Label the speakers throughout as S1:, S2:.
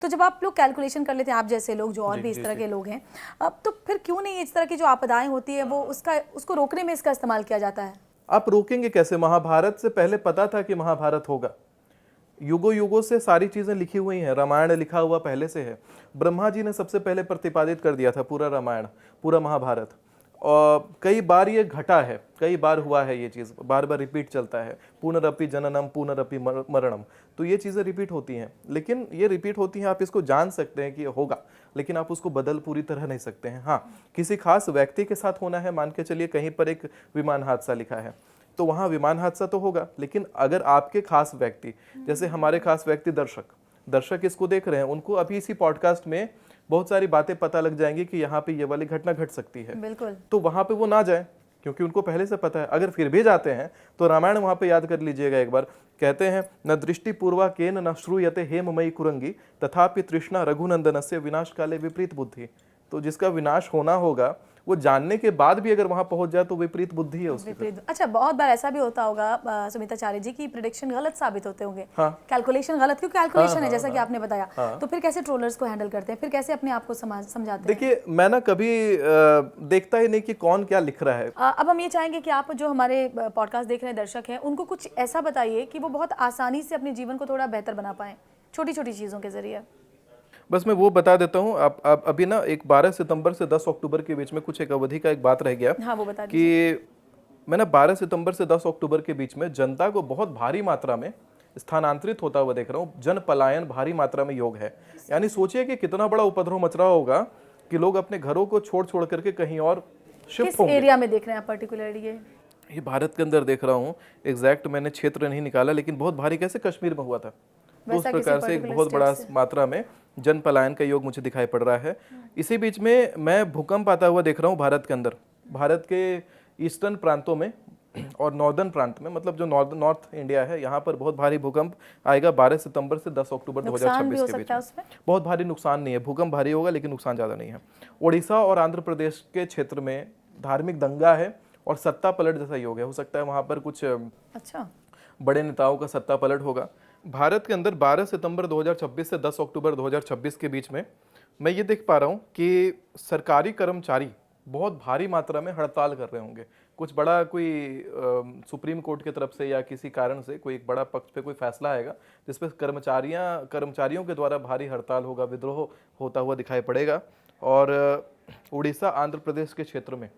S1: तो जब आप लोग कैलकुलेशन कर लेते हैं, आप जैसे लोग जो और भी इस तरह के लोग हैं, अब तो फिर क्यों नहीं इस तरह की जो आपदाएं होती है वो उसको रोकने में इसका इस्तेमाल किया जाता है?
S2: आप रोकेंगे कैसे? महाभारत से पहले पता था कि महाभारत होगा। युगों युगों से सारी चीजें लिखी हुई हैं, रामायण लिखा हुआ पहले से है। ब्रह्मा जी ने सबसे पहले प्रतिपादित कर दिया था पूरा रामायण, पूरा महाभारत। और कई बार ये घटा है, कई बार हुआ है, ये चीज बार बार रिपीट चलता है। पुनरपि जननम पुनरपि मरणम, तो ये चीजें रिपीट होती हैं। लेकिन ये रिपीट होती हैं, आप इसको जान सकते हैं कि ये होगा, लेकिन आप उसको बदल पूरी तरह नहीं सकते हैं। हाँ, किसी खास व्यक्ति के साथ होना है, मान के चलिए कहीं पर एक विमान हादसा लिखा है, तो वहां विमान हादसा तो होगा। लेकिन अगर आपके खास व्यक्ति, जैसे हमारे खास व्यक्ति दर्शक इसको देख रहे हैं, उनको अभी इसी पॉडकास्ट में बहुत सारी बातें पता लग जाएंगी कि यहाँ पे ये वाली घटना घट सकती है,
S1: बिल्कुल।
S2: तो वहां पे वो ना जाए, क्योंकि उनको पहले से पता है। अगर फिर भी जाते हैं तो रामायण वहां पे याद कर लीजिएगा एक बार। कहते हैं, न दृष्टि पूर्वा केन न श्रूयते हेममयी कुरंगी तथापि तृष्णा रघुनंदनस्य विनाश काले विपरीत बुद्धि। तो जिसका विनाश होना होगा, वो जानने के बाद भी अगर वहां पहुंच जाए तो विपरीत बुद्धि है उसकी।
S1: अच्छा, बहुत बार ऐसा भी होता होगा सुमिताचार्य जी की प्रिडिक्शन गलत साबित होते होंगे।
S2: हाँ।
S1: कैलकुलेशन गलत, क्योंकि कैलकुलेशन है, जैसा कि आपने बताया। तो फिर कैसे ट्रोलर्स को हैंडल करते हैं, फिर कैसे अपने आप को समझाते हैं?
S2: देखिए, मैं ना कभी देखता ही नहीं कि कौन क्या लिख रहा है।
S1: अब हम ये चाहेंगे कि आप जो हमारे पॉडकास्ट देख रहे हैं दर्शक हैं, उनको कुछ ऐसा बताइए कि वो बहुत आसानी से अपने जीवन को थोड़ा बेहतर बना पाएं, छोटी छोटी चीज़ों के जरिए।
S2: बस मैं वो बता देता हूँ। आप अभी ना एक 12 सितंबर से 10 अक्टूबर के बीच में कुछ एक अवधि का एक बात रह गया।
S1: हाँ, वो बता दीजिए।
S2: कि मैं ना 12 सितंबर से 10 अक्टूबर के बीच में जनता को बहुत भारी मात्रा में स्थानांतरित होता हुआ देख रहा हूँ। जन पलायन भारी मात्रा में योग है। यानी सोचिए कि कितना बड़ा उपद्रव मच रहा होगा कि लोग अपने घरों को छोड़ करके कहीं और शिफ्ट होंगे।
S1: किस एरिया में देख रहे हैं आप पर्टिकुलरली?
S2: ये भारत के अंदर देख रहा हूँ। एग्जैक्ट मैंने क्षेत्र नहीं निकाला, लेकिन बहुत भारी, कैसे कश्मीर में हुआ था, तो उस प्रकार से एक बहुत बड़ा मात्रा में जन पलायन का योग मुझे दिखाई पड़ रहा है। इसी बीच में मैं भूकंप आता हुआ देख रहा हूँ भारत के अंदर, भारत के ईस्टर्न प्रांतों में और नॉर्दर्न प्रांत में, मतलब जो नॉर्थ इंडिया है, यहाँ पर बहुत भारी भूकंप आएगा 12 सितंबर से 10 अक्टूबर 2026 के बीच में। बहुत भारी नुकसान नहीं है, भूकंप भारी होगा लेकिन नुकसान ज़्यादा नहीं है। उड़ीसा और आंध्र प्रदेश के क्षेत्र में धार्मिक दंगा है और सत्ता पलट जैसा योग है। हो सकता है वहाँ पर कुछ बड़े नेताओं का सत्ता पलट होगा। भारत के अंदर 12 सितंबर 2026 से 10 अक्टूबर 2026 के बीच में मैं ये देख पा रहा हूँ कि सरकारी कर्मचारी बहुत भारी मात्रा में हड़ताल कर रहे होंगे। कुछ बड़ा कोई सुप्रीम कोर्ट की तरफ से या किसी कारण से कोई एक बड़ा पक्ष पे कोई फैसला आएगा जिसपे कर्मचारियों के द्वारा भारी हड़ताल होगा, विद्रोह होता हुआ दिखाई पड़ेगा। और उड़ीसा आंध्र प्रदेश के क्षेत्र में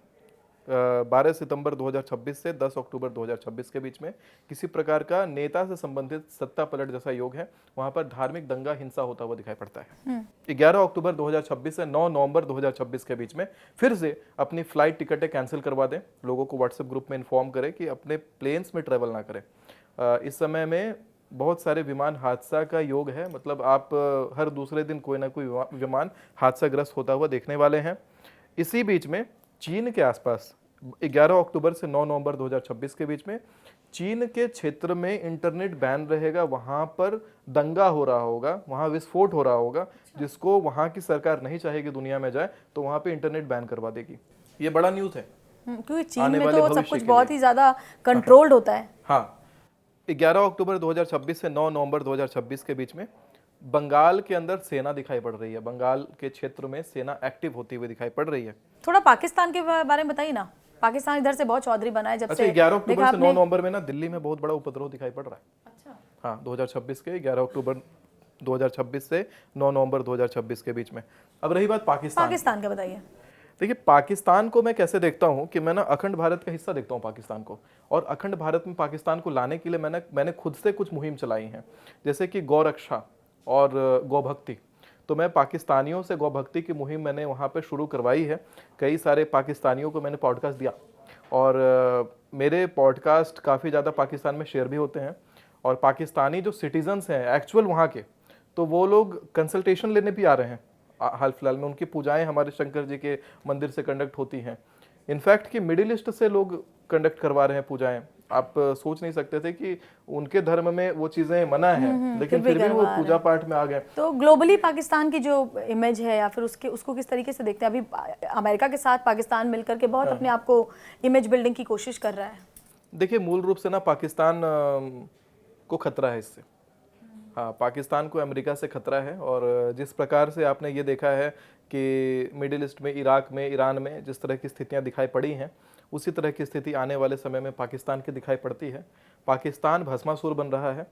S2: 12 सितंबर 2026 से 10 अक्टूबर 2026 के बीच में किसी प्रकार का नेता से संबंधित सत्ता पलट जैसा योग है। वहां पर धार्मिक दंगा, हिंसा होता हुआ दिखाई पड़ता है। 11 अक्टूबर 2026 से 9 नवंबर 2026 के बीच में फिर से अपनी फ्लाइट टिकटें कैंसिल करवा दें। लोगों को व्हाट्सएप ग्रुप में इन्फॉर्म करें कि अपने प्लेन्स में ट्रेवल ना करें। इस समय में बहुत सारे विमान हादसा का योग है, मतलब आप हर दूसरे दिन कोई ना कोई विमान हादसाग्रस्त होता हुआ देखने वाले हैं। इसी बीच में चीन के आसपास 11 अक्टूबर से 9 नवंबर 2026 के बीच में चीन के क्षेत्र में इंटरनेट बैन रहेगा। वहां पर दंगा हो रहा होगा, वहां विस्फोट हो रहा होगा, जिसको वहां की सरकार नहीं चाहेगी दुनिया में जाए, तो वहां पे इंटरनेट बैन करवा देगी। ये बड़ा न्यूज़ है,
S1: क्योंकि चीन में तो सब कुछ बहुत ही ज्यादा कंट्रोल्ड होता है।
S2: हाँ, 11 अक्टूबर 2026 से 9 नवंबर 2026 के बीच में बंगाल के अंदर सेना दिखाई पड़ रही है। बंगाल के क्षेत्र में सेना एक्टिव होती हुई दिखाई पड़ रही है।
S1: थोड़ा पाकिस्तान के बारे में बताइए ना। पाकिस्तान इधर से बहुत चौधरी बना है जब से।
S2: 11 अक्टूबर से 9 नवंबर में ना दिल्ली में बहुत बड़ा उपद्रव दिखाई पड़ रहा है।
S1: अच्छा।
S2: हाँ, 2026 के 11 अक्टूबर 2026 से 9 नवंबर 2026 के बीच में। अब रही बात पाकिस्तान
S1: का, बताइए।
S2: देखिए, पाकिस्तान को मैं कैसे देखता हूँ कि मैं ना अखंड भारत का हिस्सा देखता हूँ पाकिस्तान को, और अखंड भारत में पाकिस्तान को लाने के लिए मैंने खुद से कुछ मुहिम चलाई हैं, जैसे कि गौ रक्षा और गौभक्ति। तो मैं पाकिस्तानियों से गौभक्ति की मुहिम मैंने वहाँ पे शुरू करवाई है। कई सारे पाकिस्तानियों को मैंने पॉडकास्ट दिया, और मेरे पॉडकास्ट काफ़ी ज़्यादा पाकिस्तान में शेयर भी होते हैं। और पाकिस्तानी जो सिटीजन्स हैं एक्चुअल वहाँ के, तो वो लोग कंसल्टेशन लेने भी आ रहे हैं। हाल फिलहाल में उनकी पूजाएं हमारे शंकर जी के मंदिर से कंडक्ट होती हैं। इनफैक्ट कि मिडिल ईस्ट से लोग कंडक्ट करवा रहे हैं पूजाएं। आप सोच नहीं सकते थे कि उनके धर्म में वो चीजें मना है, लेकिन फिर भी वो पूजा पाठ में आ गए।
S1: तो ग्लोबली पाकिस्तान की जो इमेज है या फिर उसको किस तरीके से देखते हैं? अभी अमेरिका के साथ पाकिस्तान मिलकर के बहुत अपने आप को इमेज बिल्डिंग की कोशिश कर रहा है।
S2: देखिए, मूल रूप से ना पाकिस्तान को खतरा है इससे। हाँ, पाकिस्तान को अमेरिका से खतरा है। और जिस प्रकार से आपने ये देखा है कि मिडिल ईस्ट में, इराक में, ईरान में जिस तरह की स्थितियाँ दिखाई पड़ी हैं, उसी तरह की स्थिति आने वाले समय में पाकिस्तान की दिखाई पड़ती है। पाकिस्तान भस्मासुर बन रहा है।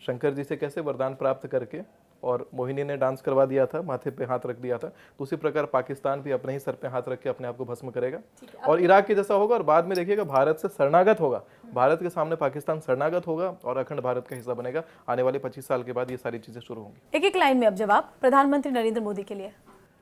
S2: शंकर जी से कैसे वरदान प्राप्त करके और मोहिनी ने डांस करवा दिया था, माथे पे हाथ रख दिया था, तो उसी प्रकार पाकिस्तान भी अपने ही सर पे हाथ रख के अपने आप को भस्म करेगा और इराक के जैसा होगा। और बाद में देखिएगा भारत से शरणागत होगा, भारत के सामने पाकिस्तान शरणागत होगा और अखंड भारत का हिस्सा बनेगा। आने वाले 25 साल के बाद ये सारी चीजें शुरू होंगी।
S1: एक एक लाइन में अब जवाब प्रधानमंत्री नरेंद्र मोदी के लिए।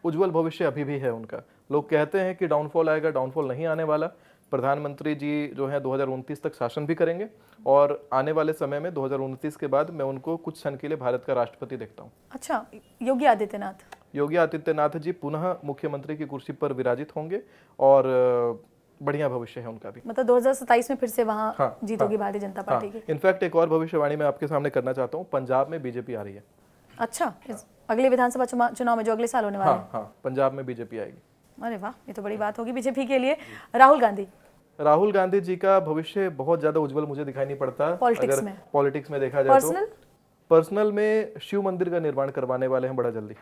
S2: उज्जवल भविष्य अभी भी है उनका। लोग कहते हैं कि डाउनफॉल आएगा, डाउनफॉल नहीं आने वाला। प्रधानमंत्री जी जो है 2029 तक शासन भी करेंगे और आने वाले समय में 2029 के बाद मैं उनको कुछ क्षण के लिए भारत का राष्ट्रपति देखता हूँ।
S1: अच्छा, योगी आदित्यनाथ।
S2: योगी आदित्यनाथ जी पुनः मुख्यमंत्री की कुर्सी पर विराजित होंगे और बढ़िया भविष्य है उनका भी।
S1: मतलब 2027 में फिर से वहाँ
S2: हाँ,
S1: जीत होगी भारतीय जनता पार्टी की।
S2: इनफैक्ट एक और भविष्यवाणी मैं आपके सामने करना चाहता हूँ, पंजाब में बीजेपी आ रही है।
S1: अच्छा, अगले विधानसभा चुनाव में जो अगले साल होने वाले हैं।
S2: हाँ, पंजाब में बीजेपी आएगी।
S1: अरे वाह, ये तो बड़ी बात होगी बीजेपी के लिए। राहुल गांधी।
S2: राहुल गांधी जी का भविष्य बहुत ज्यादा उज्जवल मुझे दिखाई नहीं पड़ता। पॉलिटिक्स में देखा जाए तो पर्सनल में शिव मंदिर का निर्माण करवाने वाले हैं बड़ा जल्दी।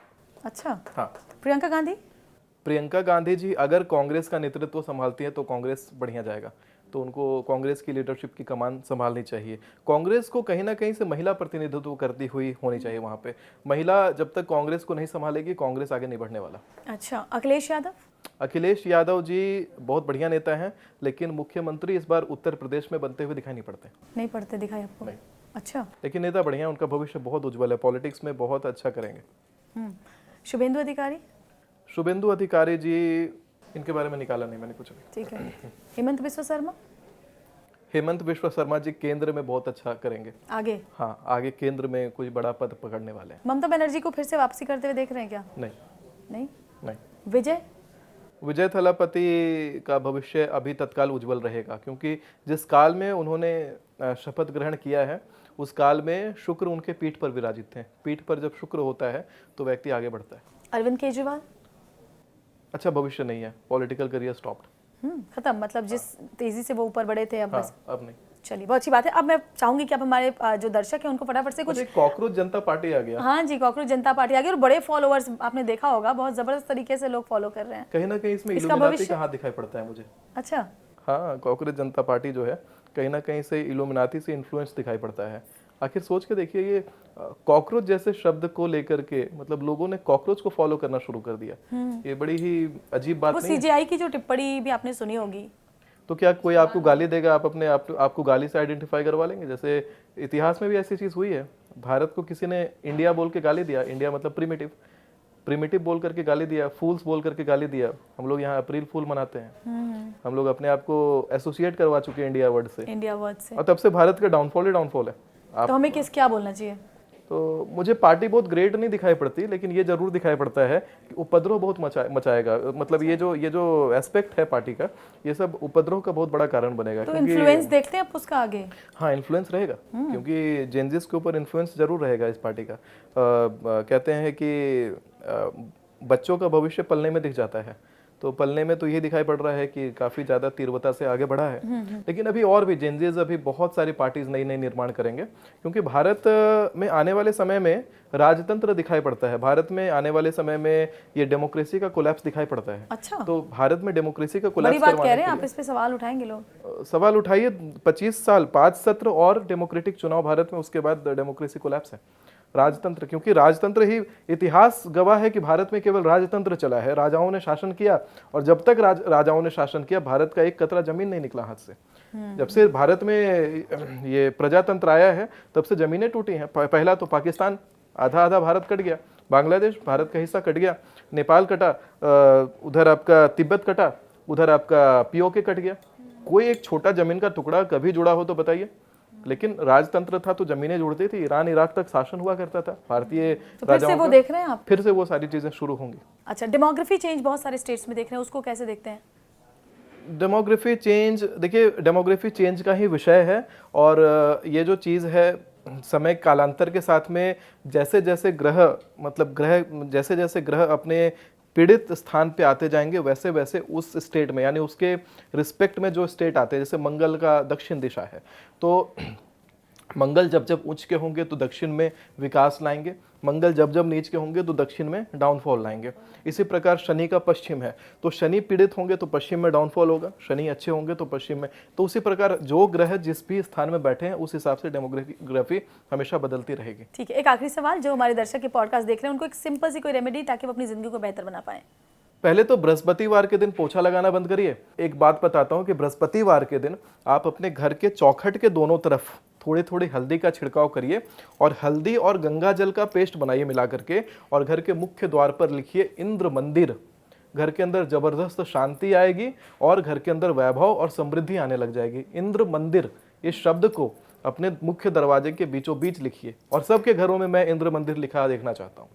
S1: अच्छा।
S2: हाँ।
S1: प्रियंका गांधी।
S2: प्रियंका गांधी जी अगर कांग्रेस का नेतृत्व संभालती है तो कांग्रेस बढ़िया जाएगा, तो उनको कांग्रेस की लीडरशिप की कमान संभालनी चाहिए। कांग्रेस को कहीं ना कहीं से महिला प्रतिनिधित्व करती हुई होनी चाहिए वहां पे। महिला जब तक कांग्रेस को नहीं संभालेगी, कांग्रेस आगे नहीं बढ़ने वाला।
S1: अच्छा, अखिलेश यादव।
S2: अखिलेश यादव जी बहुत बढ़िया नेता हैं, लेकिन मुख्यमंत्री इस बार उत्तर प्रदेश में बनते हुए दिखाई नहीं पड़ते।
S1: नहीं पड़ते दिखाई आपको?
S2: नहीं।
S1: अच्छा,
S2: लेकिन नेता बढ़िया, उनका भविष्य बहुत उज्जवल है, पॉलिटिक्स में बहुत अच्छा करेंगे।
S1: शुभेंदु अधिकारी।
S2: शुभेंदु अधिकारी जी, इनके बारे में निकाला नहीं मैंने कुछ नहीं।
S1: ठीक है। हेमंत बिस्वा शर्मा।
S2: हेमंत बिस्वा शर्मा जी केंद्र में बहुत अच्छा करेंगे
S1: आगे।
S2: हाँ, आगे केंद्र में कुछ बड़ा पद पकड़ने वाले हैं।
S1: ममता बनर्जी को फिर से वापसी करते हुए देख रहे हैं क्या?
S2: नहीं।
S1: विजय।
S2: विजय थलापति का भविष्य अभी तत्काल उज्जवल रहेगा, क्योंकि जिस काल में उन्होंने शपथ ग्रहण किया है उस काल में शुक्र उनके पीठ पर विराजित थे। पीठ पर जब शुक्र होता है तो व्यक्ति आगे बढ़ता है।
S1: अरविंद केजरीवाल।
S2: अच्छा भविष्य नहीं है, पॉलिटिकल करियर स्टॉप्ड।
S1: खत्म, मतलब जिस तेजी से वो ऊपर बढ़े थे अब बस।
S2: अब नहीं।
S1: चलिए, बहुत अच्छी बात है। अब मैं चाहूंगी कि अब हमारे जो दर्शक हैं उनको फटाफट से कुछ।
S2: कॉकरोच जनता पार्टी आ गया।
S1: हाँ जी, कॉकरोच जनता पार्टी आ गई और बड़े फॉलोअर्स आपने देखा होगा, बहुत जबरदस्त तरीके से लोग फॉलो कर रहे हैं।
S2: कहीं ना कहीं इसमें इल्यूमिनाटी का हाथ दिखाई पड़ता है मुझे।
S1: अच्छा।
S2: हाँ, कॉकरोच जनता पार्टी जो है कहीं ना कहीं से इल्यूमिनाटी से इन्फ्लुएंस दिखाई पड़ता है। आखिर सोच के देखिए, ये कॉकरोच जैसे शब्द को लेकर के मतलब लोगों ने कॉकरोच को फॉलो करना शुरू कर दिया। ये बड़ी ही अजीब बात नहीं है?
S1: सीजेआई की जो टिप्पणी भी आपने सुनी होगी,
S2: तो क्या कोई आपको गाली देगा, आप अपने आपको गाली से आइडेंटिफाई करवा लेंगे? जैसे इतिहास में भी ऐसी चीज हुई है। भारत को किसी ने इंडिया बोल के गाली दिया, इंडिया मतलब प्रिमिटिव बोल करके गाली दिया, फूल्स बोल करके गाली दिया। हम लोग यहाँ अप्रैल फूल मनाते हैं। हम लोग अपने आप को एसोसिएट करवा चुके हैं इंडिया वर्ड से। और तब से भारत का डाउनफॉल ही डाउनफॉल है।
S1: तो हमें क्या बोलना चाहिए?
S2: तो मुझे पार्टी बहुत ग्रेट नहीं दिखाई पड़ती, लेकिन ये जरूर दिखाई पड़ता है कि उपद्रव बहुत मचाएगा। मतलब ये जो एस्पेक्ट है पार्टी का, ये सब उपद्रव का बहुत बड़ा कारण बनेगा।
S1: तो इन्फ्लुएंस देखते हैं आप उसका आगे?
S2: हाँ, इन्फ्लुएंस रहेगा, क्योंकि जेनजिस के ऊपर इन्फ्लुएंस जरूर रहेगा इस पार्टी का। कहते हैं कि बच्चों का भविष्य पलने में दिख जाता है, तो पलने में तो ये दिखाई पड़ रहा है कि काफी ज्यादा तीव्रता से आगे बढ़ा है। लेकिन अभी और भी जेनजीज अभी बहुत सारी पार्टीज नई निर्माण करेंगे, क्योंकि भारत में आने वाले समय में राजतंत्र दिखाई पड़ता है। भारत में आने वाले समय में ये डेमोक्रेसी का कोलैप्स दिखाई पड़ता है।
S1: अच्छा।
S2: तो भारत में डेमोक्रेसी का कोलैप्स
S1: बड़ी बात कह रहे हैं आप, इस पे सवाल उठाएंगे लोग?
S2: सवाल उठाइए। 25 साल, 5 सत्र और डेमोक्रेटिक चुनाव भारत में, उसके बाद डेमोक्रेसी कोलैप्स है। राजतंत्र, क्योंकि राजतंत्र ही, इतिहास गवाह है कि भारत में केवल राजतंत्र चला है, राजाओं ने शासन किया, और जब तक राजाओं ने शासन किया भारत का एक कतरा जमीन नहीं निकला हाथ से। जब से भारत में ये प्रजातंत्र आया है तब से जमीनें टूटी हैं। पहला तो पाकिस्तान, आधा भारत कट गया, बांग्लादेश भारत का हिस्सा कट गया, नेपाल कटा, उधर आपका तिब्बत कटा, उधर आपका पीओके कट गया। कोई एक छोटा जमीन का टुकड़ा कभी जुड़ा हो तो बताइए? लेकिन राजतंत्र था तो जमीनें जुड़ती थी, ईरान इराक तक शासन हुआ करता था भारतीय
S1: तो फिर से वो देख रहे हैं आप?
S2: फिर से वो सारी चीजें शुरू होंगी।
S1: अच्छा, डेमोग्राफी चेंज बहुत सारे स्टेट्स में देख रहे हैं, उसको कैसे देखते हैं?
S2: डेमोग्राफी चेंज, देखिए डेमोग्राफी चेंज का ही विषय है, और ये जो चीज़ है समय कालांतर के साथ में जैसे जैसे ग्रह अपने पीड़ित स्थान पे आते जाएंगे, वैसे वैसे उस स्टेट में, यानी उसके रिस्पेक्ट में जो स्टेट आते हैं, जैसे मंगल का दक्षिण दिशा है, तो मंगल जब जब उच्च के होंगे तो दक्षिण में विकास लाएंगे, मंगल जब जब नीच के होंगे तो दक्षिण में डाउनफॉल लाएंगे। इसी प्रकार शनि का पश्चिम है, तो शनि पीड़ित होंगे तो पश्चिम में डाउनफॉल होगा, शनि अच्छे होंगे तो पश्चिम में। तो उसी प्रकार जो ग्रह जिस भी स्थान में बैठे हैं उस हिसाब से डेमोग्राफी हमेशा बदलती रहेगी।
S1: ठीक है, एक आखिरी सवाल, जो हमारे दर्शक के पॉडकास्ट देख रहे हैं उनको एक सिंपल सी कोई रेमेडी ताकि वो अपनी जिंदगी को बेहतर बना पाए।
S2: पहले तो बृहस्पतिवार के दिन पोछा लगाना बंद करिए। एक बात बताता हूँ कि बृहस्पतिवार के दिन आप अपने घर के चौखट के दोनों तरफ थोड़ी थोड़ी हल्दी का छिड़काव करिए और हल्दी और गंगा जल का पेस्ट बनाइए मिला करके, और घर के मुख्य द्वार पर लिखिए इंद्र मंदिर। घर के अंदर जबरदस्त शांति आएगी और घर के अंदर वैभव और समृद्धि आने लग जाएगी। इंद्र मंदिर इस शब्द को अपने मुख्य दरवाजे के बीचों बीच लिखिए, और सबके घरों में मैं इंद्र मंदिर लिखा देखना चाहता हूँ।